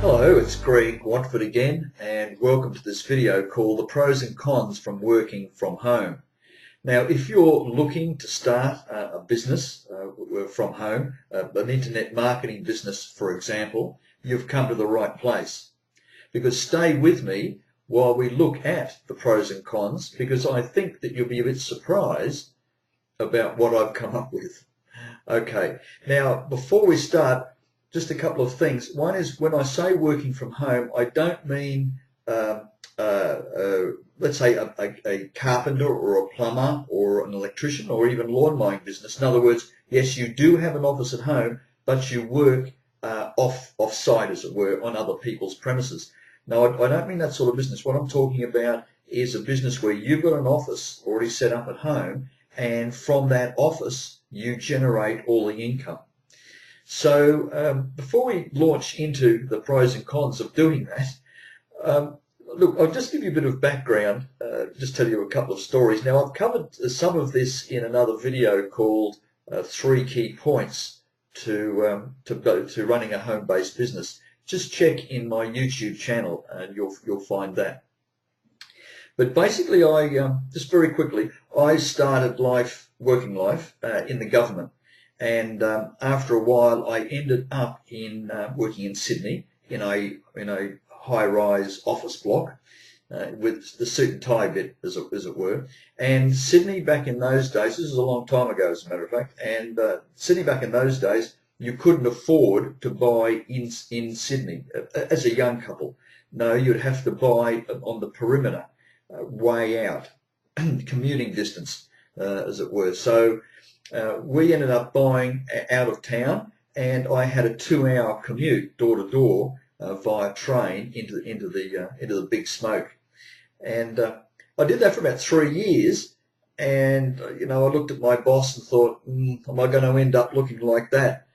Hello, it's Greg Watford again, and welcome to this video called The Pros and Cons from Working from Home. Now, if you're looking to start a business from home, an internet marketing business, for example, you've come to the right place. Because stay with me while we look at the pros and cons, because I think that you'll be a bit surprised about what I've come up with. Okay, now before we start, just a couple of things. One is, when I say working from home, I don't mean, let's say, a carpenter or a plumber or an electrician or even lawn mowing business. In other words, yes, you do have an office at home, but you work off-site, as it were, on other people's premises. Now, I don't mean that sort of business. What I'm talking about is a business where you've got an office already set up at home, and from that office, you generate all the income. So before we launch into the pros and cons of doing that, look, I'll just give you a bit of background, just tell you a couple of stories. Now, I've covered some of this in another video called 3 Key Points to running a home-based business. Just check in my YouTube channel and you'll find that. But basically, just very quickly, I started working life in the government. And after a while, I ended up in working in Sydney in a high-rise office block with the suit and tie bit, as it were. And Sydney back in those days, this is a long time ago, as a matter of fact, and Sydney back in those days, you couldn't afford to buy in Sydney as a young couple. No, you'd have to buy on the perimeter, way out, commuting distance, as it were. So we ended up buying out of town, and I had a 2-hour commute door to door via train into the big smoke. And I did that for about 3 years, and I looked at my boss and thought, am I going to end up looking like that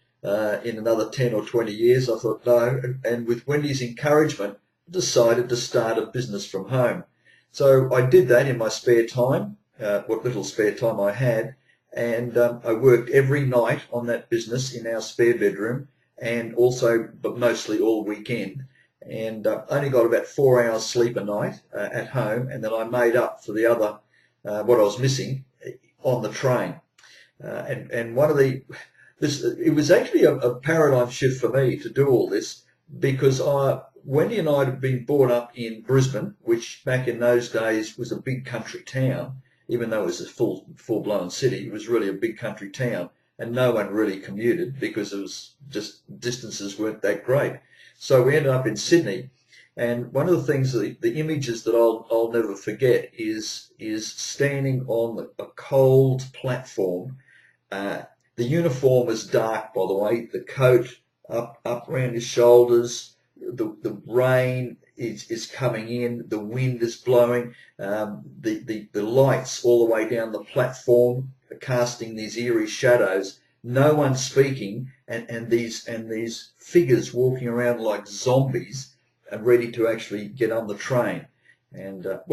in another 10 or 20 years? I thought, no. And with Wendy's encouragement, I decided to start a business from home. So I did that in my spare time, what little spare time I had. And I worked every night on that business in our spare bedroom, and also, but mostly all weekend. And only got about 4 hours sleep a night at home, and then I made up for the other, what I was missing on the train. And one of it was actually a paradigm shift for me to do all this, because Wendy and I had been brought up in Brisbane, which back in those days was a big country town. Even though it was a full-blown city, it was really a big country town, and no one really commuted because it was just distances weren't that great. So we ended up in Sydney, and one of the things, the images that I'll never forget is standing on a cold platform. The uniform was dark, by the way, the coat up around his shoulders, the rain is coming in, the wind is blowing, the lights all the way down the platform are casting these eerie shadows, no one speaking, and these figures walking around like zombies and ready to actually get on the train. And of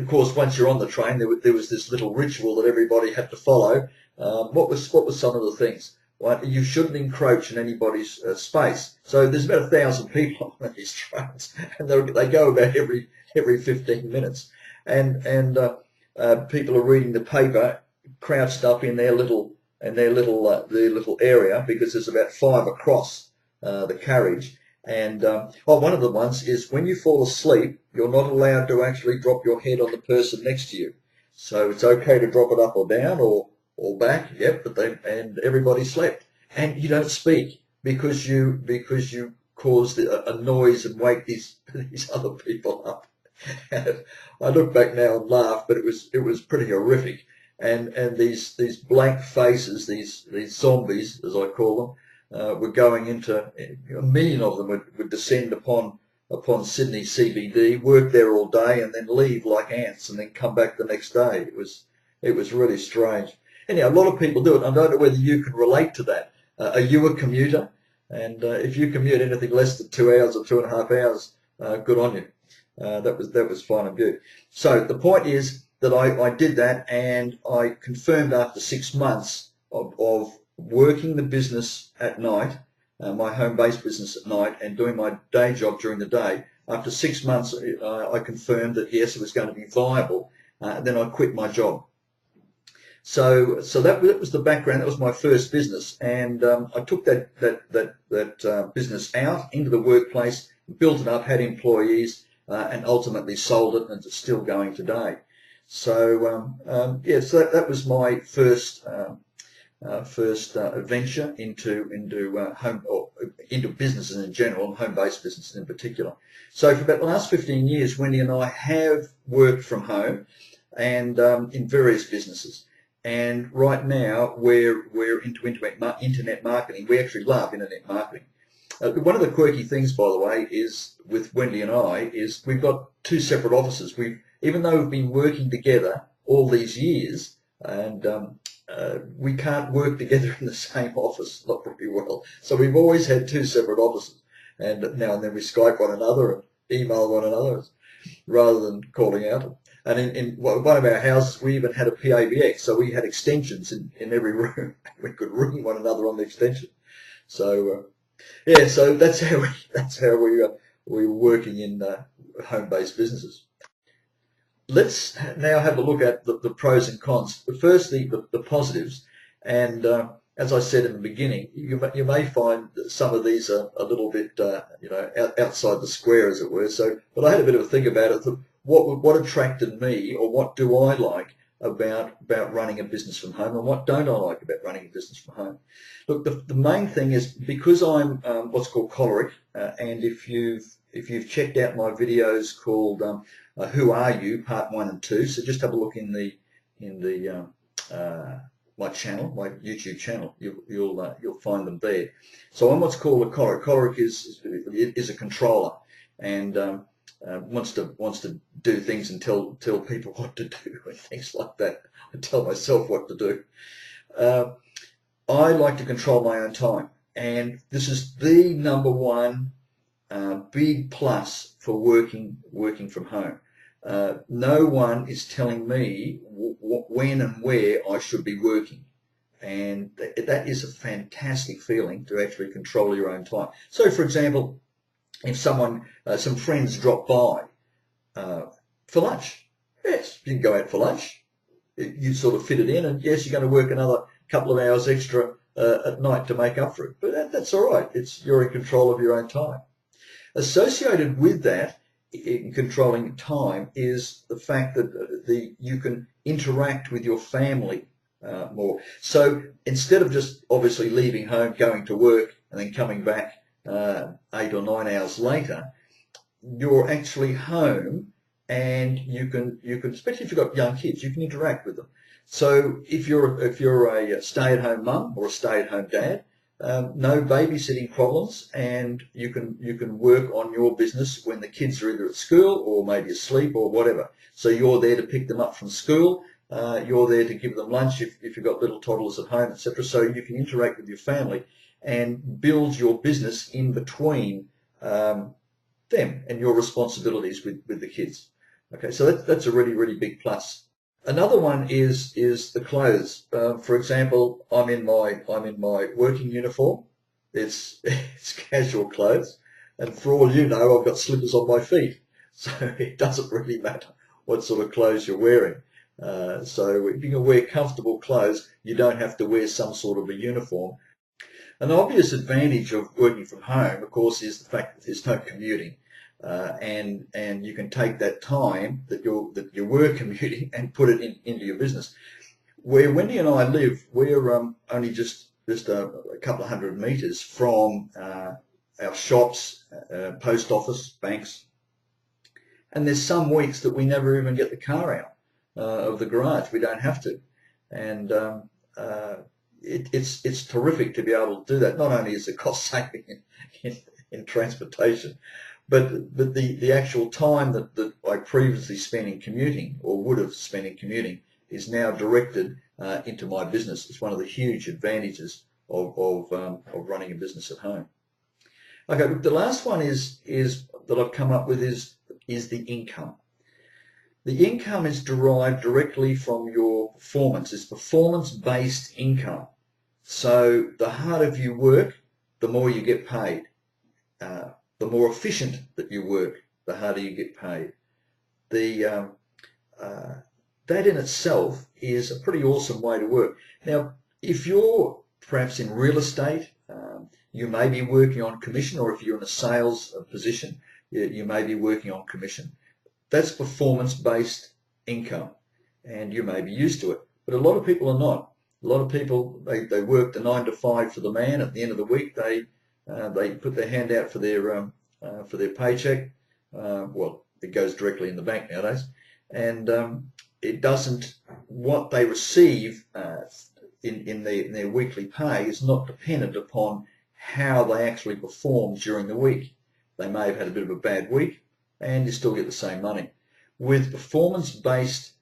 course, once you're on the train, there was this little ritual that everybody had to follow. What was some of the things? Well, you shouldn't encroach in anybody's space. So there's about 1,000 people on these trains, and they go about every 15 minutes. And people are reading the paper, crouched up in their little area, because there's about 5 across the carriage. And one of the ones is, when you fall asleep, you're not allowed to actually drop your head on the person next to you. So it's okay to drop it up or down or back, yep, and everybody slept. And you don't speak because you caused a noise and wake these other people up. And I look back now and laugh, but it was pretty horrific. And these blank faces, these zombies, as I call them, were going into, a million of them would descend upon Sydney CBD, work there all day, and then leave like ants, and then come back the next day. It was really strange. Anyhow, a lot of people do it. I don't know whether you can relate to that. Are you a commuter? And if you commute anything less than 2 hours or 2.5 hours, good on you. That was fine and good. So the point is that I did that, and I confirmed after 6 months of working the business at night, my home-based business at night and doing my day job during the day. After 6 months, I confirmed that yes, it was going to be viable. Then I quit my job. So that was the background. That was my first business, and I took that business out into the workplace, built it up, had employees, and ultimately sold it, and it's still going today. So yeah, so that was my first venture into businesses in general, and home-based businesses in particular. So for about the last 15 years, Wendy and I have worked from home, and in various businesses. And right now we're into internet marketing. We actually love internet marketing. One of the quirky things, by the way, is with Wendy and I, is we've got two separate offices. Even though we've been working together all these years, and we can't work together in the same office, not very well. So we've always had two separate offices, and now and then we Skype one another and email one another rather than calling out. And in one of our houses, we even had a PABX, so we had extensions in every room. We could ring one another on the extension. So yeah, so that's how we were working in home-based businesses. Let's now have a look at the pros and cons. But firstly, the positives. And as I said in the beginning, you may find that some of these are a little bit, outside the square, as it were. So, but I had a bit of a think about it. What attracted me, or what do I like about running a business from home, and what don't I like about running a business from home? Look, the main thing is, because I'm what's called choleric, and if you've checked out my videos called Who Are You, Part 1 and 2, so just have a look in my channel, my YouTube channel. You'll find them there. So I'm what's called a choleric. Choleric is a controller, and wants to do things and tell people what to do and things like that. I tell myself what to do. I like to control my own time, and this is the number one big plus for working from home. No one is telling me when and where I should be working, and that is a fantastic feeling, to actually control your own time. So, for example, if some friends drop by for lunch, yes, you can go out for lunch. You sort of fit it in, and yes, you're going to work another couple of hours extra at night to make up for it. But that's all right. You're in control of your own time. Associated with that, in controlling time, is the fact that you can interact with your family more. So instead of just obviously leaving home, going to work, and then coming back 8 or 9 hours later, you're actually home, and you can, especially if you've got young kids, you can interact with them. So if you're a stay-at-home mum or a stay-at-home dad, no babysitting problems, and you can work on your business when the kids are either at school or maybe asleep or whatever. So you're there to pick them up from school. You're there to give them lunch if you've got little toddlers at home, etc. So you can interact with your family and build your business in between them and your responsibilities with the kids. Okay, so that's a really, really big plus. Another one is the clothes. For example, I'm in my working uniform. It's casual clothes, and for all you know, I've got slippers on my feet, so it doesn't really matter what sort of clothes you're wearing. So if you can wear comfortable clothes, you don't have to wear some sort of a uniform. An obvious advantage of working from home, of course, is the fact that there's no commuting. And you can take that time that you were commuting and put it into your business. Where Wendy and I live, we're only just a couple of 100 metres from our shops, post office, banks, and there's some weeks that we never even get the car out of the garage. We don't have to, and it's terrific to be able to do that. Not only is it cost saving in transportation, but the actual time that I previously spent in commuting, or would have spent in commuting, is now directed into my business. It's one of the huge advantages of running a business at home. Okay, the last one is that I've come up with is the income. The income is derived directly from your performance. It's performance-based income. So the harder you work, the more you get paid. The more efficient that you work, the harder you get paid. That in itself is a pretty awesome way to work. Now, if you're perhaps in real estate, you may be working on commission, or if you're in a sales position, you may be working on commission. That's performance-based income, and you may be used to it. But a lot of people are not. A lot of people, they work the 9 to 5 for the man. At the end of the week, they put their hand out for their paycheck. Well, it goes directly in the bank nowadays, and it doesn't. What they receive in their weekly pay is not dependent upon how they actually perform during the week. They may have had a bit of a bad week, and you still get the same money. With performance-based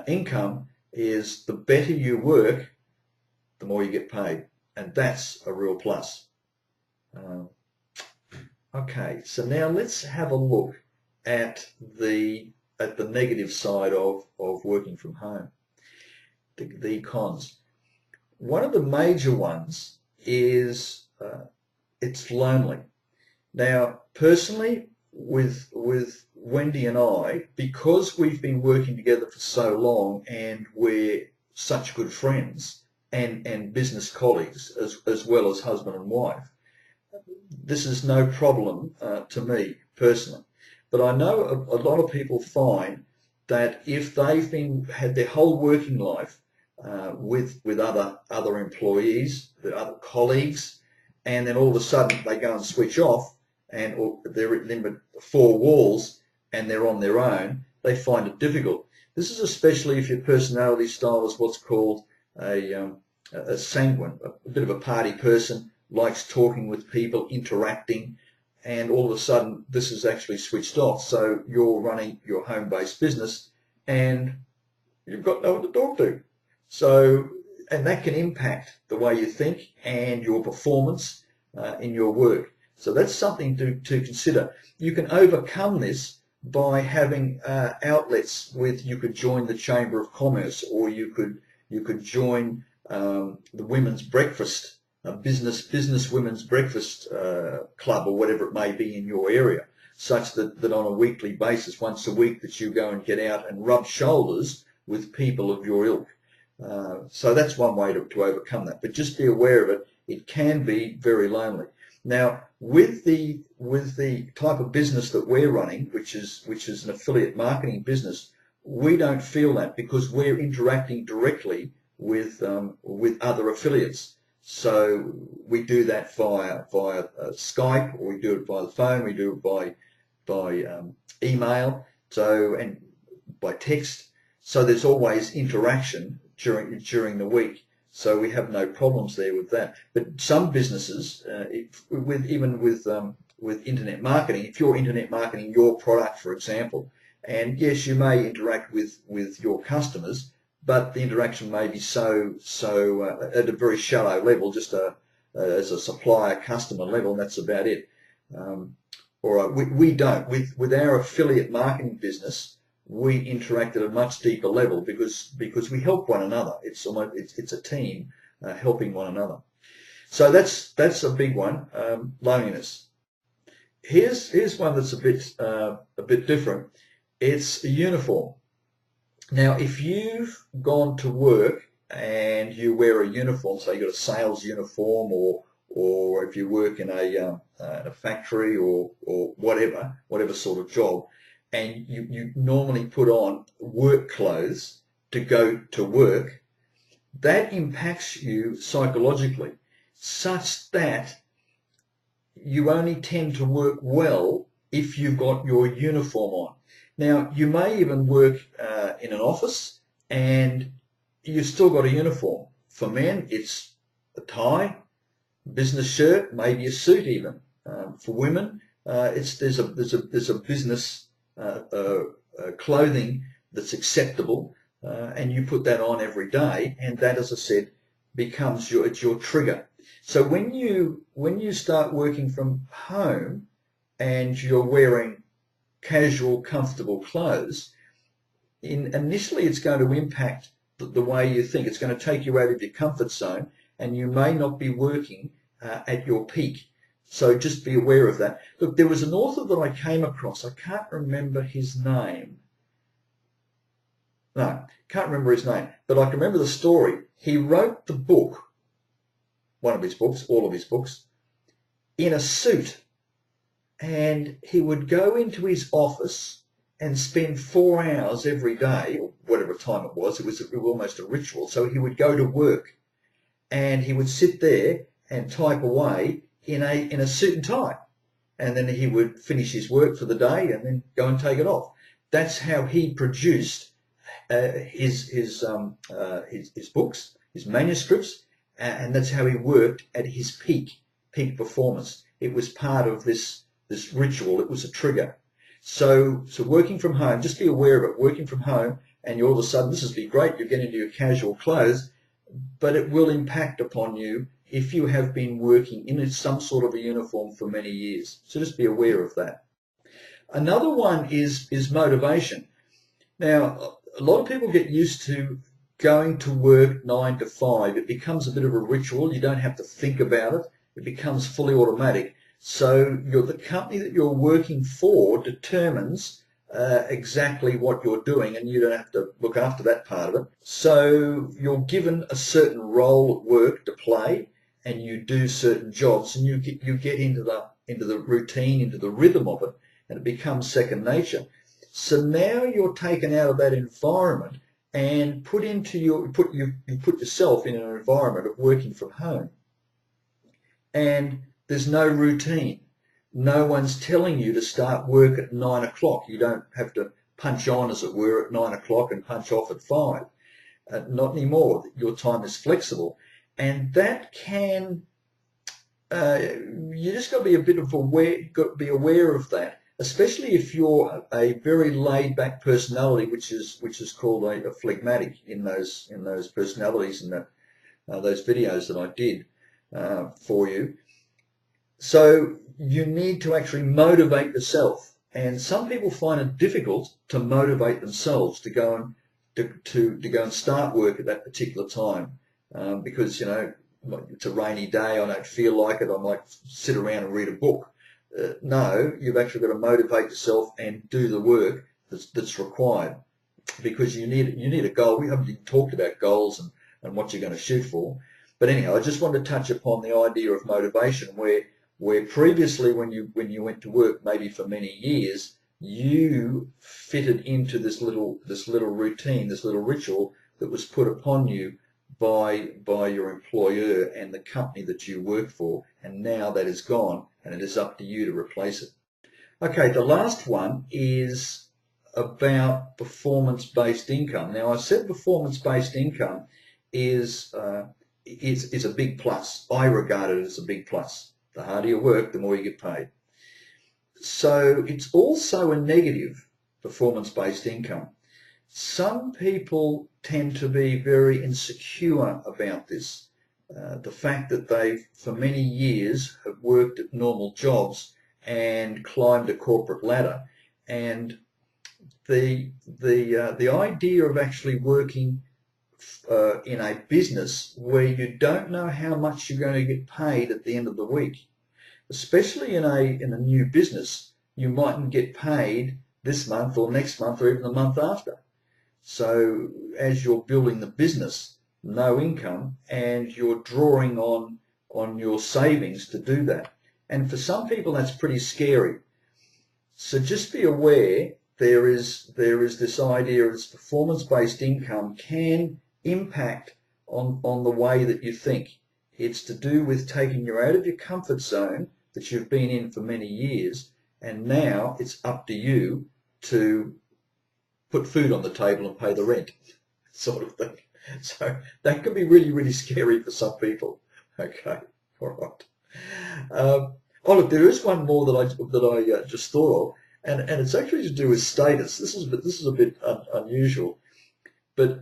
income, is the better you work, the more you get paid, and that's a real plus. Okay, so now let's have a look at the negative side of working from home, the cons. One of the major ones is it's lonely. Now, personally, with Wendy and I, because we've been working together for so long and we're such good friends and business colleagues as well as husband and wife, this is no problem to me personally. But I know a lot of people find that if they've had their whole working life with other employees, with other colleagues, and then all of a sudden they go and switch off, or they're in 4 walls and they're on their own, they find it difficult. This is especially if your personality style is what's called a sanguine, a bit of a party person, likes talking with people, interacting, and all of a sudden this is actually switched off. So you're running your home-based business and you've got no one to talk to. So, and that can impact the way you think and your performance in your work. So that's something to consider. You can overcome this by having outlets you could join the Chamber of Commerce, or you could join the Women's Breakfast, business women's breakfast club, or whatever it may be in your area, such that on a weekly basis, once a week, that you go and get out and rub shoulders with people of your ilk. So that's one way to overcome that. But just be aware of it. It can be very lonely. Now, with the type of business that we're running, which is an affiliate marketing business, we don't feel that because we're interacting directly with other affiliates. So we do that via Skype, or we do it by the phone, we do it by email, and by text. So there's always interaction during the week. So we have no problems there with that. But some businesses, even with internet marketing, if you're internet marketing your product, for example, and yes, you may interact with your customers, but the interaction may be so at a very shallow level, just as a supplier-customer level, and that's about it. All right, we don't. With our affiliate marketing business, we interact at a much deeper level because we help one another. It's a team helping one another. So that's a big one. Loneliness. Here's one that's a bit different. It's a uniform. Now, if you've gone to work and you wear a uniform, so you've got a sales uniform, or if you work in a factory or whatever sort of job, and you normally put on work clothes to go to work, that impacts you psychologically such that you only tend to work well if you've got your uniform on. Now, you may even work in an office and you've still got a uniform. For men, it's a tie, business shirt, maybe a suit even. For women, there's a business clothing that's acceptable, and you put that on every day, and that, as I said, becomes your trigger. So when you start working from home and you're wearing casual, comfortable clothes, initially it's going to impact the way you think. It's going to take you out of your comfort zone, and you may not be working at your peak. So just be aware of that. Look, there was an author that I came across. I can't remember his name. No, can't remember his name, but I can remember the story. He wrote the book, one of his books, all of his books, in a suit. And he would go into his office and spend 4 hours every day, or whatever time it was almost a ritual. So he would go to work and he would sit there and type away in a suit and tie. And then he would finish his work for the day and then go and take it off. That's how he produced his books, his manuscripts, and that's how he worked at his peak performance. It was part of this ritual. It was a trigger. So working from home, just be aware of it. Working from home, and all of a sudden, this would be great. You get into your casual clothes, but it will impact upon you if you have been working in some sort of a uniform for many years. So just be aware of that. Another one is motivation. Now, a lot of people get used to going to work 9 to 5. It becomes a bit of a ritual. You don't have to think about it. It becomes fully automatic. So the company that you're working for determines exactly what you're doing, and you don't have to look after that part of it. So you're given a certain role at work to play, and you do certain jobs, and you get into the routine, into the rhythm of it, and it becomes second nature. So now you're taken out of that environment and you put yourself in an environment of working from home, and there's no routine. No one's telling you to start work at 9 o'clock. You don't have to punch on, as it were, at 9 o'clock and punch off at 5. Not anymore. Your time is flexible. And that can, you just got to be a bit of aware of that, especially if you're a very laid-back personality, which is called a phlegmatic in those personalities and those videos that I did for you. So you need to actually motivate yourself, and some people find it difficult to motivate themselves to go and start work at that particular time because it's a rainy day. I don't feel like it. I might sit around and read a book. No, you've actually got to motivate yourself and do the work that's required, because you need a goal. We haven't even talked about goals and what you're going to shoot for, but anyhow, I just wanted to touch upon the idea of motivation, where previously when you went to work, maybe for many years, you fitted into this little routine, this little ritual that was put upon you by your employer and the company that you work for, and now that is gone, and it is up to you to replace it. Okay, the last one is about performance-based income. Now, I said performance-based income is a big plus. I regard it as a big plus. The harder you work, the more you get paid. So it's also a negative, performance-based income. Some people tend to be very insecure about this. The fact that they've, for many years, have worked at normal jobs and climbed a corporate ladder. And the idea of actually working in a business where you don't know how much you're going to get paid at the end of the week, especially in a new business, you mightn't get paid this month or next month or even the month after. So as you're building the business, no income, and you're drawing on your savings to do that. And for some people, that's pretty scary. So just be aware there is this idea of performance-based income can impact on the way that you think. It's to do with taking you out of your comfort zone that you've been in for many years, and now it's up to you to put food on the table and pay the rent, sort of thing. So that can be really, really scary for some people. Okay, all right. Oh look, there is one more that I just thought of, and it's actually to do with status. This is a bit unusual, but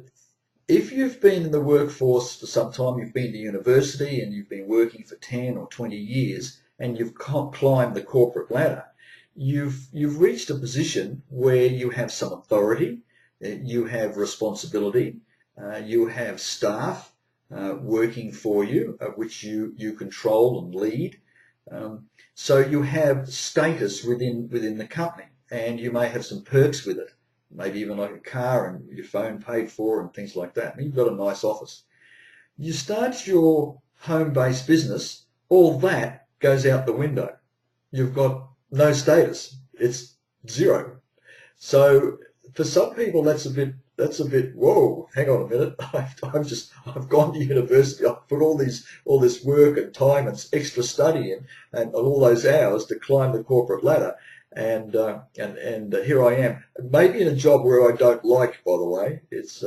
if you've been in the workforce for some time, you've been to university and you've been working for 10 or 20 years, and you've climbed the corporate ladder, you've reached a position where you have some authority, you have responsibility, you have staff working for you, which you control and lead. So you have status within the company, and you may have some perks with it, maybe even like a car and your phone paid for and things like that. And you've got a nice office. You start your home-based business, all that goes out the window. You've got no status. It's zero. So for some people, that's a bit, whoa, hang on a minute. I've gone to university. I've put all this work and time and extra study in and all those hours to climb the corporate ladder. And here I am, maybe in a job where I don't like, by the way. It's,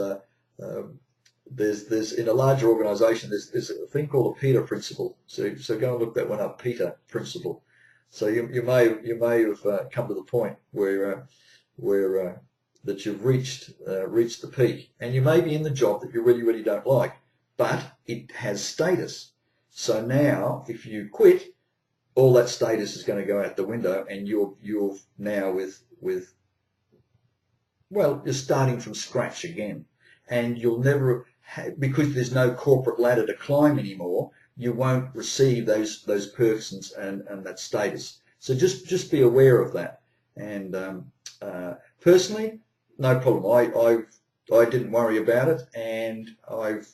there's in a larger organization, there's a thing called a Peter Principle. So go and look that one up, Peter Principle. So you may have come to the point where that you've reached the peak, and you may be in the job that you really don't like, but it has status. So now, if you quit, all that status is going to go out the window, and you're now you're starting from scratch again, and you'll never, because there's no corporate ladder to climb anymore, you won't receive those perks and that status. So just be aware of that. And personally, no problem. I didn't worry about it, and I've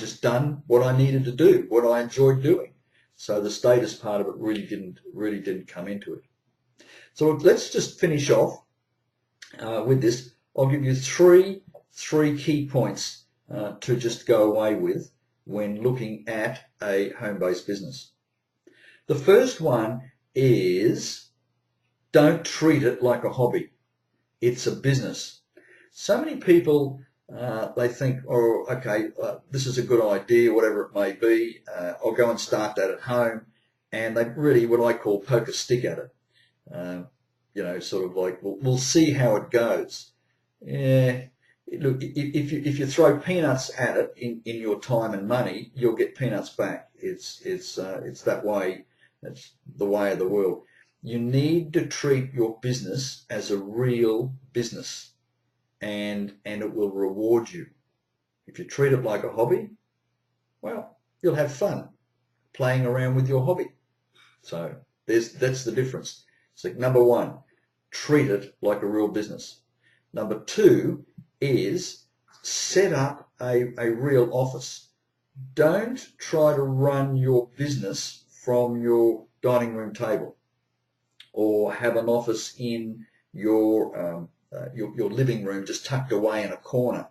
just done what I needed to do, what I enjoyed doing. So the status part of it really didn't come into it. So let's just finish off with this. I'll give you three key points to just go away with when looking at a home-based business. The first one is, don't treat it like a hobby. It's a business. So many people, they think, oh, okay, this is a good idea, whatever it may be. I'll go and start that at home. And they really, what I call, poke a stick at it. Sort of like, we'll see how it goes. Yeah. Look, if you throw peanuts at it in your time and money, you'll get peanuts back. It's that way. That's the way of the world. You need to treat your business as a real business, and it will reward you. If you treat it like a hobby, well, you'll have fun playing around with your hobby. So that's the difference. So number one, treat it like a real business. Number two is set up a real office. Don't try to run your business from your dining room table, or have an office in your living room just tucked away in a corner,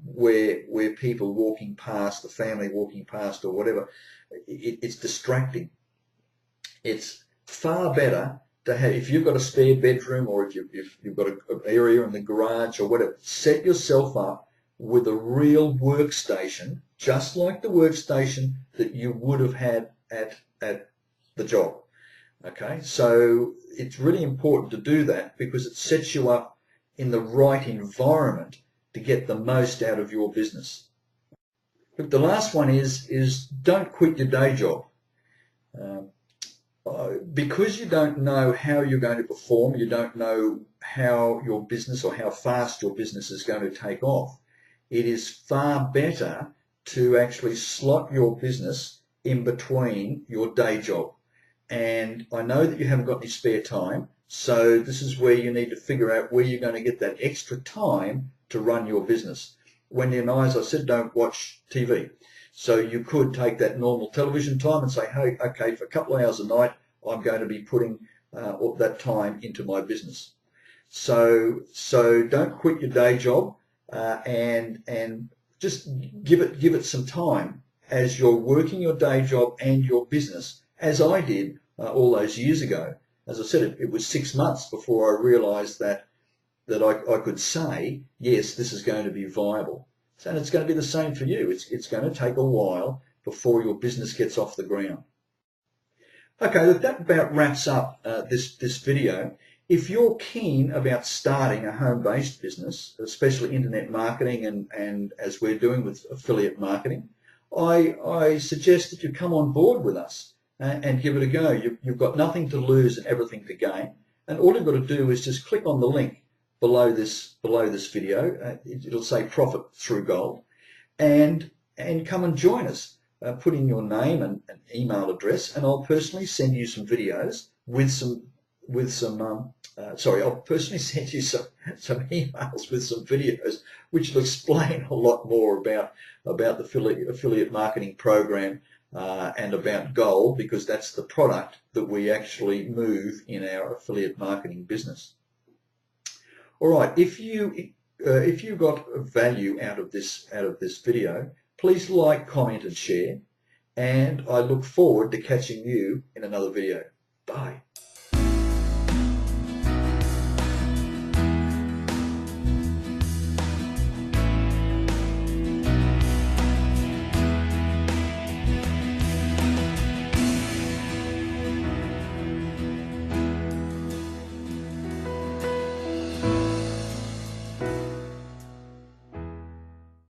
where people walking past, the family walking past or whatever, it's distracting. It's far better to have, if you've got a spare bedroom, or if you've got an area in the garage or whatever, set yourself up with a real workstation, just like the workstation that you would have had at the job. Okay, so it's really important to do that, because it sets you up in the right environment to get the most out of your business. Look, the last one is don't quit your day job. Because you don't know how you're going to perform, you don't know how your business or how fast your business is going to take off, it is far better to actually slot your business in between your day job. And I know that you haven't got any spare time, so this is where you need to figure out where you're going to get that extra time to run your business. Wendy and I, as I said, don't watch TV. So you could take that normal television time and say, hey, okay, for a couple of hours a night, I'm going to be putting that time into my business. So don't quit your day job, and just give it some time as you're working your day job and your business, as I did all those years ago. As I said, it was 6 months before I realized that I could say, yes, this is going to be viable. And it's going to be the same for you. It's going to take a while before your business gets off the ground. Okay, look, that about wraps up this video. If you're keen about starting a home-based business, especially internet marketing and as we're doing with affiliate marketing, I suggest that you come on board with us and give it a go. You've got nothing to lose and everything to gain. And all you've got to do is just click on the link below this video. It'll say Profit Through Gold, and come and join us. put in your name and an email address, and I'll personally send you some videos I'll personally send you some emails with some videos which will explain a lot more about the affiliate marketing program and about gold, because that's the product that we actually move in our affiliate marketing business. All right, if you got value out of this video, please like, comment, and share. And I look forward to catching you in another video. Bye.